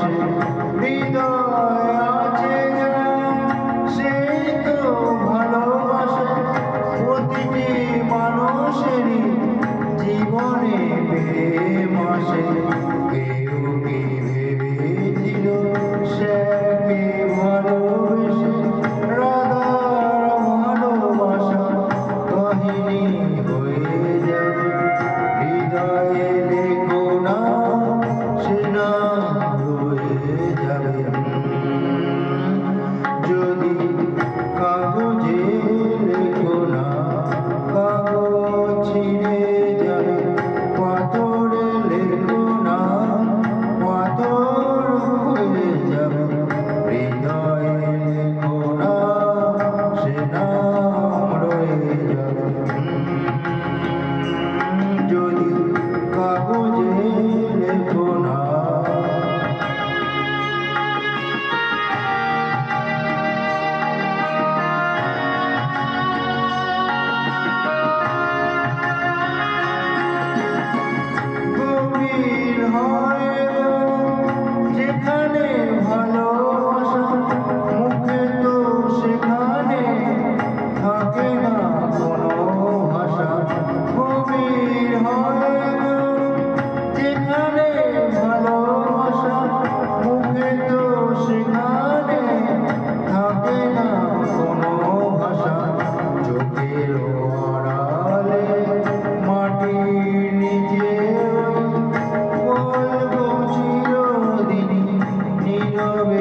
মাসে হৃদয় আছে সেই তো ভালোবাসে প্রতিটি মানুষেরই জীবনে প্রেম আসে। কেউ কি ভেবেছিল শ্যামকে ভালোবেসে রাধার ভালোবাসা কাহিনী হয়ে যাবে। হৃদয়ে লেখো না সে নাম রয়ে যাবে। যদি কাগজে লেখো না কাগজ ছিঁড়ে যাবে। পাথরে লেখো না পাথর হয়ে যাবে। হৃদয়ে লেখো না সে নাম রয়ে যাবে। যদি কাগজে লেখো না। গভীর হয় যেখানে ভালোবাসা মুখে তো সেখানে থাকে না কোনো ভাষা। গভীর হয় যেখানে ভালোবাসা মুখে তো সেখানে থাকে না কোনো ভাষা। চোখের আড়ালে মাটির নিচে বলবো চিরদিনই নীরবে